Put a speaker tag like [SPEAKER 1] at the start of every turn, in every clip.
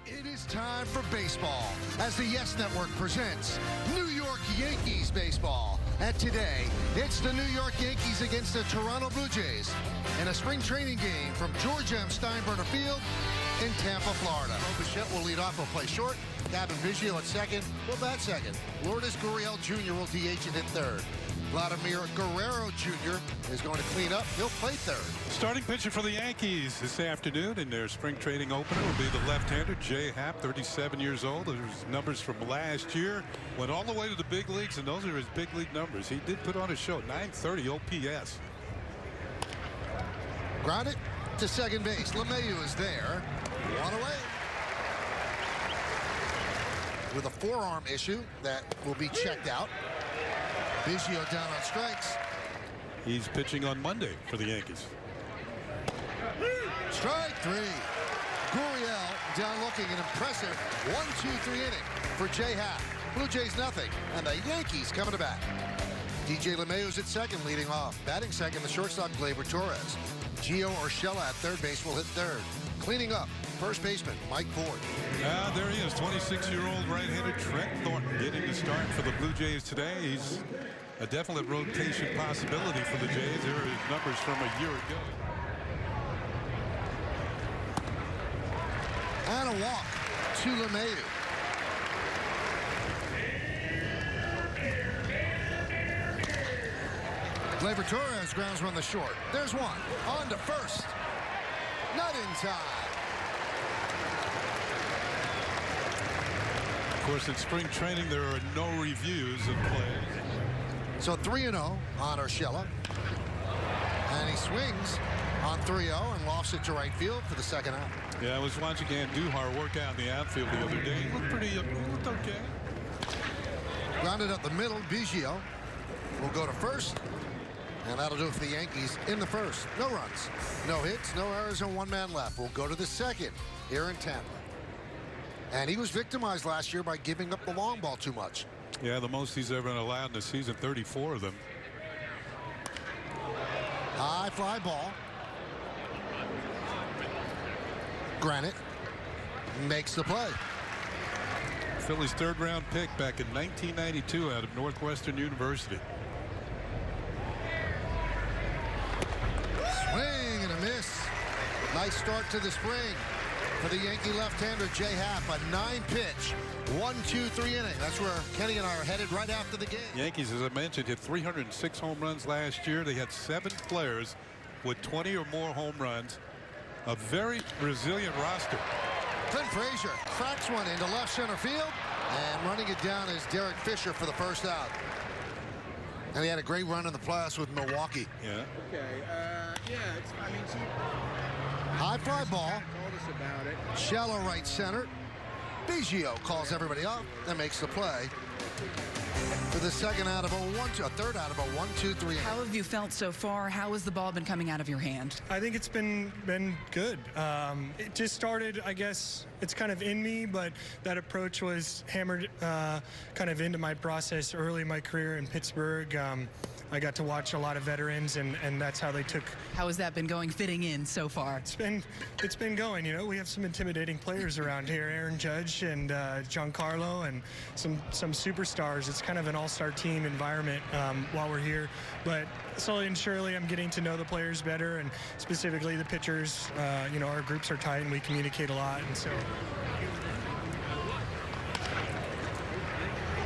[SPEAKER 1] It is time for baseball as the Yes Network presents New York Yankees baseball. And today, it's the New York Yankees against the Toronto Blue Jays in a spring training game from George M. Steinbrenner Field in Tampa, Florida. Bichette will lead off. Will play short. Gavin Biggio at second. Will bat second. Lourdes Gurriel Jr. will DH and hit third. Vladimir Guerrero Jr. is going to clean up. He'll play third.
[SPEAKER 2] Starting pitcher for the Yankees this afternoon in their spring training opener will be the left-hander Jay Happ, 37 years old. Those numbers from last year. Went all the way to the big leagues, and those are his big league numbers. He did put on a show, 930 OPS.
[SPEAKER 1] Grounded to second base. LeMahieu is there. One away. With a forearm issue that will be checked out. Biggio down on strikes.
[SPEAKER 2] He's pitching on Monday for the Yankees.
[SPEAKER 1] Strike three. Gurriel down looking, an impressive 1-2-3 inning for Jay Happ. Blue Jays nothing, and the Yankees coming to bat. DJ LeMahieu's at second, leading off. Batting second, the shortstop Gleyber Torres. Gio Urshela at third base will hit third. Cleaning up, first baseman Mike Ford.
[SPEAKER 2] There he is, 26-year-old right-handed Trent Thornton getting the start for the Blue Jays today. He's a definite rotation possibility for the Jays. There are his numbers from a year ago.
[SPEAKER 1] And a walk to LeMahieu. Gleyber Torres grounds run the short. There's one. On to first. Not in time.
[SPEAKER 2] Of course, in spring training, there are no reviews of plays.
[SPEAKER 1] So 3-0 on Urshela. And he swings on 3-0 and lofts it to right field for the second out.
[SPEAKER 2] Yeah, I was watching Andujar work out in the outfield the other day. He looked he looked okay.
[SPEAKER 1] Grounded up the middle. Biggio will go to first. And that'll do it for the Yankees in the first. No runs, no hits, no errors, and one man left. We'll go to the second here in Tampa. And he was victimized last year by giving up the long ball too much.
[SPEAKER 2] Yeah, the most he's ever allowed in the season, 34 of them.
[SPEAKER 1] High fly ball. Granite makes the play.
[SPEAKER 2] Philly's third-round pick back in 1992 out of Northwestern University.
[SPEAKER 1] Swing and a miss. Nice start to the spring for the Yankee left-hander Jay Happ. A 9-pitch, 1-2-3 inning. That's where Kenny and I are headed right after the game.
[SPEAKER 2] Yankees, as I mentioned, hit 306 home runs last year. They had 7 players with 20 or more home runs. A very resilient roster.
[SPEAKER 1] Clint Frazier cracks one into left center field, and running it down is Derek Fisher for the first out. And he had a great run in the playoffs with Milwaukee.
[SPEAKER 2] Yeah.
[SPEAKER 3] Okay. Yeah. I mean,
[SPEAKER 1] high fly ball.
[SPEAKER 3] told us about it.
[SPEAKER 1] Shallow right center. Biggio calls everybody off and makes the play for the second out of a third out of a 1-2-3.
[SPEAKER 4] How have you felt so far? How has the ball been coming out of your hand?
[SPEAKER 5] I think it's been good. It just started, I guess, it's kind of in me, but that approach was hammered kind of into my process early in my career in Pittsburgh. I got to watch a lot of veterans, and that's how they took.
[SPEAKER 4] How has that been going, fitting in so far?
[SPEAKER 5] It's been going. You know, we have some intimidating players around here, Aaron Judge and Giancarlo, and some superstars. It's kind of an all-star team environment while we're here. But slowly and surely, I'm getting to know the players better, and specifically the pitchers. You know, our groups are tight and we communicate a lot, and so.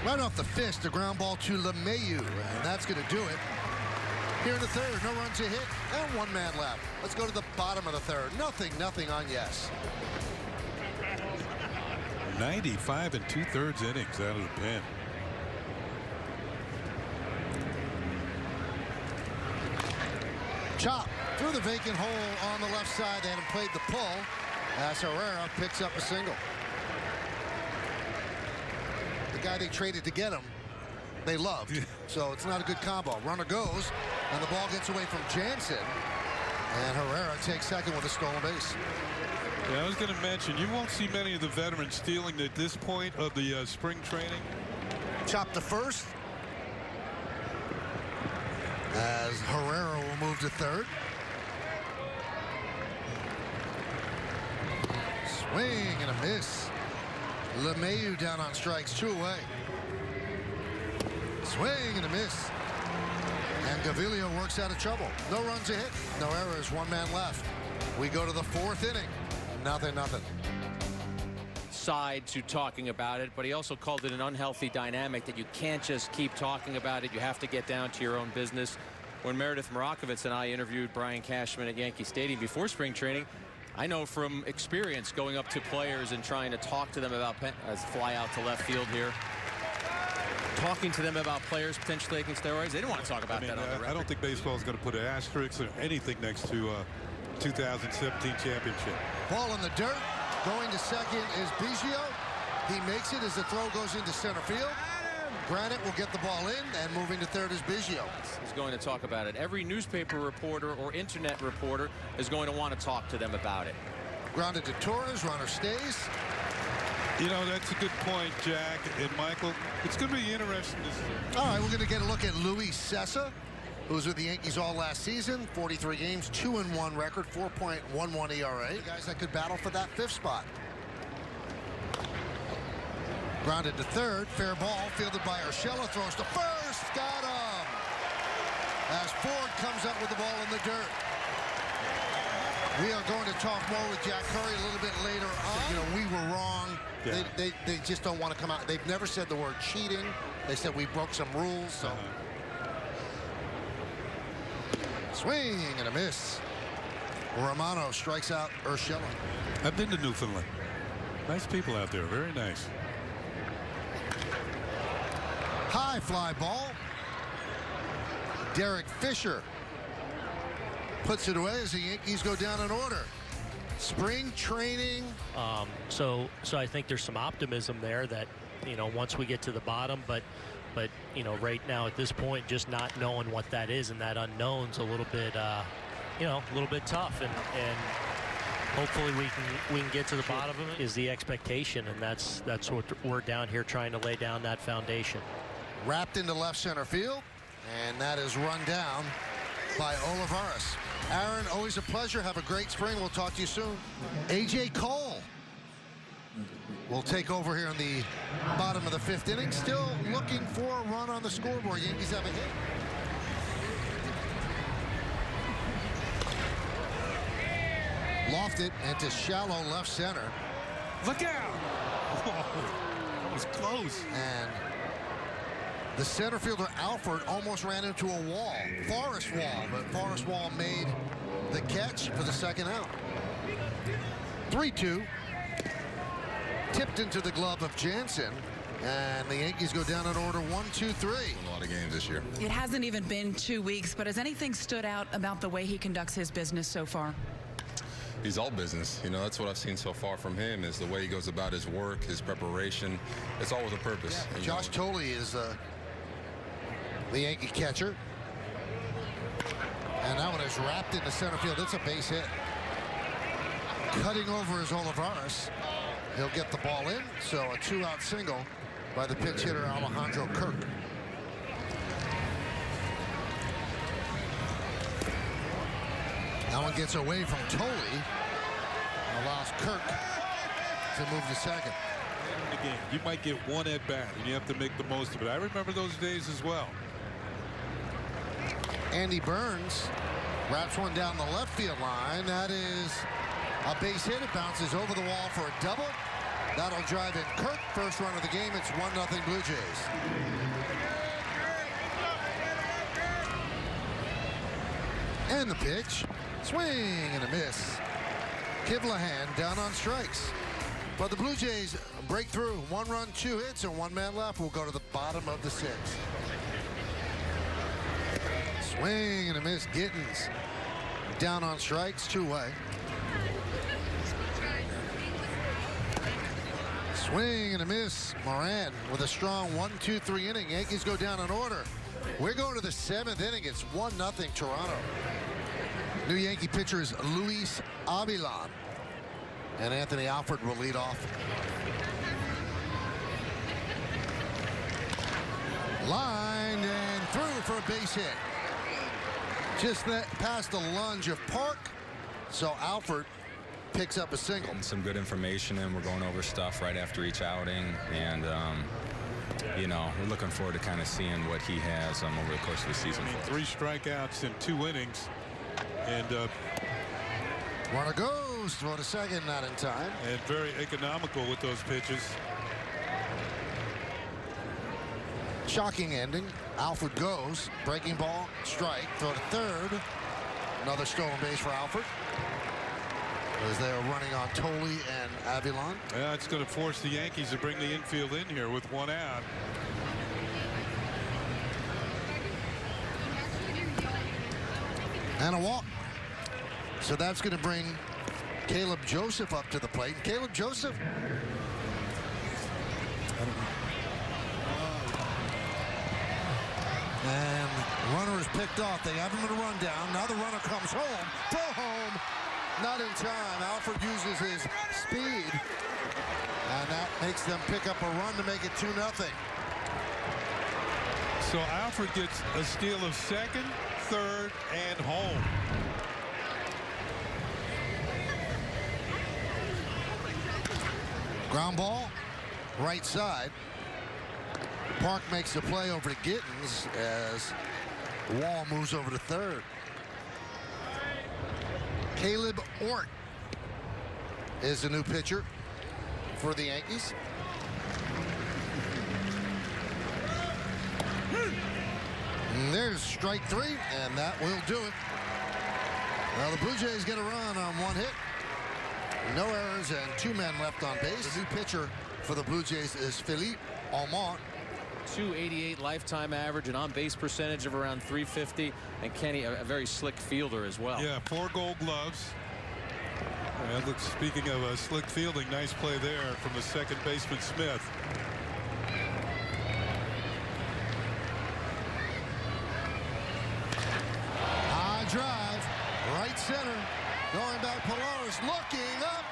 [SPEAKER 1] Right off the fist, a ground ball to LeMahieu, and that's going to do it. Here in the third, no runs a hit, and one man left. Let's go to the bottom of the third. Nothing on Yes.
[SPEAKER 2] 95 2/3 innings out of the pen.
[SPEAKER 1] Chop through the vacant hole on the left side. They hadn't played the pull as Herrera picks up a single. The guy they traded to get him, they loved. So it's not a good combo. Runner goes, and the ball gets away from Jansen. And Herrera takes second with a stolen base.
[SPEAKER 2] Yeah, I was going to mention, you won't see many of the veterans stealing at this point of the spring training.
[SPEAKER 1] Chop to first. As Herrera will move to third. Swing and a miss. LeMahieu down on strikes, 2 away. Swing and a miss. And Gaviglio works out of trouble. No runs a hit, no errors, 1 man left. We go to the 4th inning. Nothing.
[SPEAKER 6] Side to talking about it, but he also called it an unhealthy dynamic that you can't just keep talking about it. You have to get down to your own business. When Meredith Marakovitz and I interviewed Brian Cashman at Yankee Stadium before spring training, I know from experience going up to players and trying to talk to them about fly out to left field here. Talking to them about players potentially taking steroids. They don't want to talk about that on the record.
[SPEAKER 2] I don't think baseball is going to put an asterisk or anything next to 2017 championship.
[SPEAKER 1] Ball in the dirt. Going to second is Biggio. He makes it as the throw goes into center field. Granite will get the ball in, and moving to third is Biggio.
[SPEAKER 6] He's going to talk about it. Every newspaper reporter or internet reporter is going to want to talk to them about it.
[SPEAKER 1] Grounded to Torres. Runner stays.
[SPEAKER 2] You know, that's a good point, Jack and Michael. It's going to be interesting to see.
[SPEAKER 1] All right, we're going to get a look at Luis Cessa, who was with the Yankees all last season. 43 games, 2-1 record, 4.11 ERA. The guys that could battle for that 5th spot. Grounded to third. Fair ball. Fielded by Urshela. Throws to first. Got him. As Ford comes up with the ball in the dirt. We are going to talk more with Jack Curry a little bit later on. You know, we were wrong.
[SPEAKER 2] Yeah.
[SPEAKER 1] They just don't want to come out. They've never said the word cheating. They said we broke some rules. So. Swing and a miss. Romano strikes out Urshela.
[SPEAKER 2] I've been to Newfoundland. Nice people out there. Very nice.
[SPEAKER 1] High fly ball. Derek Fisher puts it away as the Yankees go down in order. Spring training.
[SPEAKER 7] So I think there's some optimism there that, you know, once we get to the bottom, but you know, right now at this point, just not knowing what that is and that unknown's a little bit, you know, a little bit tough, and hopefully we can get to the bottom of it is the expectation, and that's what we're down here trying to lay down that foundation.
[SPEAKER 1] Wrapped into left center field, and that is run down by Olivares. Aaron, always a pleasure. Have a great spring. We'll talk to you soon. A.J. Cole will take over here in the bottom of the 5th inning. Still looking for a run on the scoreboard. Yankees have a hit. Lofted into shallow left center.
[SPEAKER 2] Look out! Whoa, that was close.
[SPEAKER 1] And the center fielder Alford almost ran into a wall, Forrest Wall, but Forrest Wall made the catch for the 2nd out. 3-2. Tipped into the glove of Jansen, and the Yankees go down in order 1-2-3.
[SPEAKER 8] A lot of games this year.
[SPEAKER 4] It hasn't even been 2 weeks, but has anything stood out about the way he conducts his business so far?
[SPEAKER 8] He's all business. You know, that's what I've seen so far from him, is the way he goes about his work, his preparation. It's all with a purpose.
[SPEAKER 1] Yeah, Josh Tolley is the Yankee catcher. And that one is wrapped into center field. It's a base hit. Cutting over is Olivares. He'll get the ball in, so a 2-out single by the pinch hitter Alejandro Kirk. That one gets away from Tolley. Allows Kirk to move to second.
[SPEAKER 2] Again, you might get one at bat, and you have to make the most of it. I remember those days as well.
[SPEAKER 1] Andy Burns wraps one down the left field line. That is a base hit. It bounces over the wall for a double. That'll drive in Kirk. First run of the game. It's 1-0 Blue Jays. And the pitch. Swing and a miss. Kivlahan down on strikes. But the Blue Jays break through. 1 run, 2 hits, and 1 man left. We'll go to the bottom of the 6th. Swing and a miss. Gittins down on strikes, 2 away. Swing and a miss. Moran with a strong 1-2-3 inning. Yankees go down in order. We're going to the 7th inning. It's 1-0 Toronto. New Yankee pitcher is Luis Avilan. And Anthony Alford will lead off. Line and through for a base hit. Just past the lunge of Park. So Alford picks up a single.
[SPEAKER 9] Getting some good information, and we're going over stuff right after each outing, and you know, we're looking forward to kind of seeing what he has over the course of the season.
[SPEAKER 2] I mean, 3 strikeouts in 2 innings, and
[SPEAKER 1] runner goes, throw to second, not in time.
[SPEAKER 2] And very economical with those pitches.
[SPEAKER 1] Shocking ending. Alfred goes, breaking ball, strike, throw to third. Another stolen base for Alfred, as they are running on Tolley and Avilon.
[SPEAKER 2] Yeah, it's going to force the Yankees to bring the infield in here with 1 out.
[SPEAKER 1] And a walk. So that's going to bring Caleb Joseph up to the plate. Caleb Joseph. And runner is picked off. They have him in a run down. Now the runner comes home. Throw home. Not in time. Alfred uses his speed. And that makes them pick up a run to make it 2-0.
[SPEAKER 2] So Alfred gets a steal of second, third, and home.
[SPEAKER 1] Ground ball, right side. Park makes the play over to Gittens as Wall moves over to third. Caleb Ort is the new pitcher for the Yankees. And there's strike 3, and that will do it. Well, the Blue Jays get a run on 1 hit. No errors and 2 men left on base. The new pitcher for the Blue Jays is Philippe Almont.
[SPEAKER 6] .288 lifetime average, an on-base percentage of around .350, and Kenny, a very slick fielder as well.
[SPEAKER 2] Yeah, 4 Gold Gloves. And look, speaking of slick fielding, nice play there from the second baseman Smith.
[SPEAKER 1] High drive, right center, going back. Polaris looking up,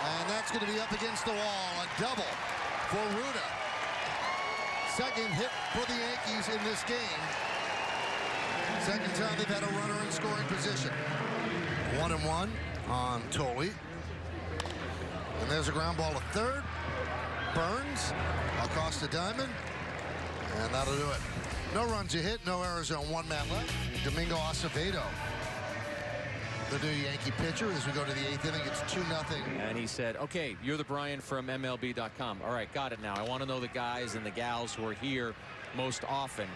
[SPEAKER 1] and that's going to be up against the wall. A double for Ruda. Second hit for the Yankees in this game. Second time they've had a runner in scoring position. 1-1 on Tolley. And there's a ground ball to third. Burns across the diamond. And that'll do it. No runs a hit, no errors on 1 man left. Domingo Acevedo, the new Yankee pitcher, as we go to the 8th inning. It's 2-0.
[SPEAKER 6] And he said, okay, you're the Brian from MLB.com. All right, got it now. I want to know the guys and the gals who are here most often.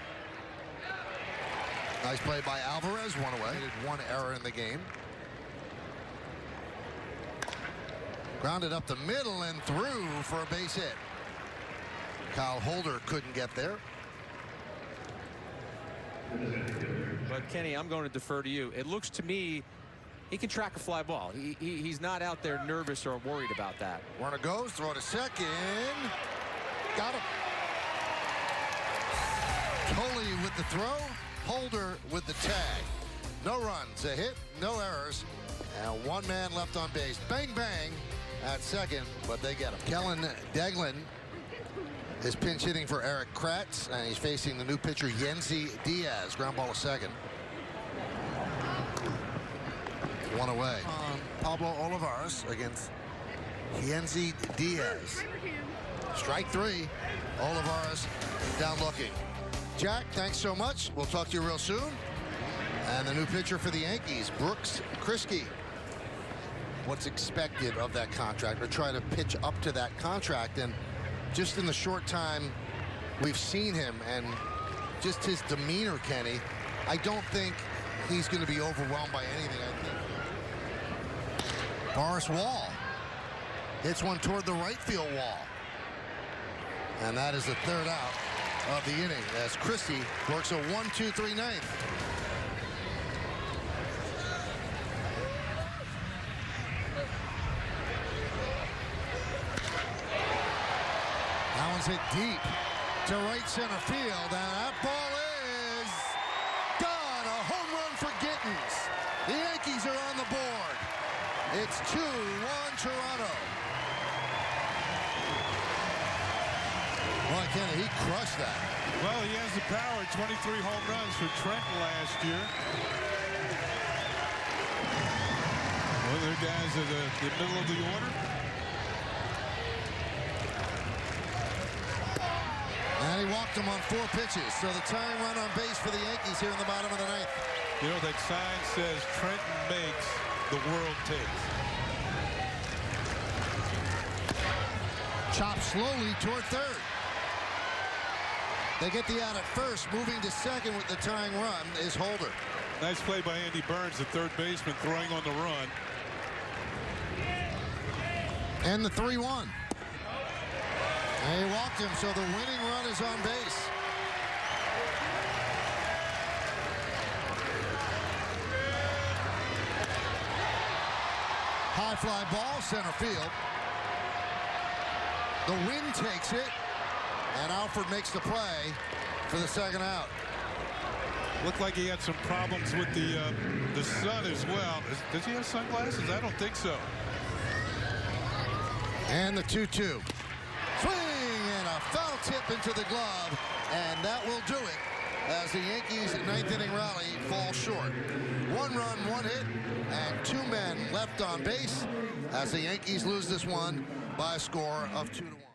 [SPEAKER 1] Nice play by Alvarez, 1 away. 1 error in the game. Grounded up the middle and through for a base hit. Kyle Holder couldn't get there.
[SPEAKER 6] But Kenny, I'm going to defer to you. It looks to me he can track a fly ball. He's not out there nervous or worried about that.
[SPEAKER 1] Runner goes, throw to second. Got him. Tolley with the throw, Holder with the tag. No runs, a hit, no errors, and 1 man left on base. Bang, bang at second, but they get him. Kellen Deglin is pinch hitting for Eric Kratz, and he's facing the new pitcher Yenzi Diaz. Ground ball to second. 1 away. Pablo Olivares against Yenzi Diaz. Strike 3. Olivares down looking. Jack, thanks so much. We'll talk to you real soon. And the new pitcher for the Yankees, Brooks Kriske. What's expected of that contract, or try to pitch up to that contract? And just in the short time we've seen him and just his demeanor, Kenny, I don't think he's going to be overwhelmed by anything. I think Boris Wall hits one toward the right field wall. And that is the 3rd out of the inning as Christie works a 1-2-3 ninth. That one's hit deep to right center field, and that ball is gone. A home run for Gittens. The Yankees are on the board. It's 2-1 Toronto. Boy, Kenny, he crushed that.
[SPEAKER 2] Well, he has the power. 23 home runs for Trenton last year. Well, there guys at the middle of the order.
[SPEAKER 1] And he walked him on 4 pitches. So the tying run on base for the Yankees here in the bottom of the 9th.
[SPEAKER 2] You know, that sign says Trenton makes, the world takes.
[SPEAKER 1] Chopped slowly toward third. They get the out at first. Moving to second with the tying run is Holder.
[SPEAKER 2] Nice play by Andy Burns, the third baseman, throwing on the run.
[SPEAKER 1] And the 3-1. And he walked him, so the winning run is on base. High fly ball, center field. The wind takes it, and Alford makes the play for the second out.
[SPEAKER 2] Looked like he had some problems with the sun as well. Does he have sunglasses? I don't think so.
[SPEAKER 1] And the 2-2. Swing and a foul tip into the glove, and that will do it as the Yankees' 9th inning rally falls short. 1 run, 1 hit, and 2 men left on base as the Yankees lose this one by a score of 2-1.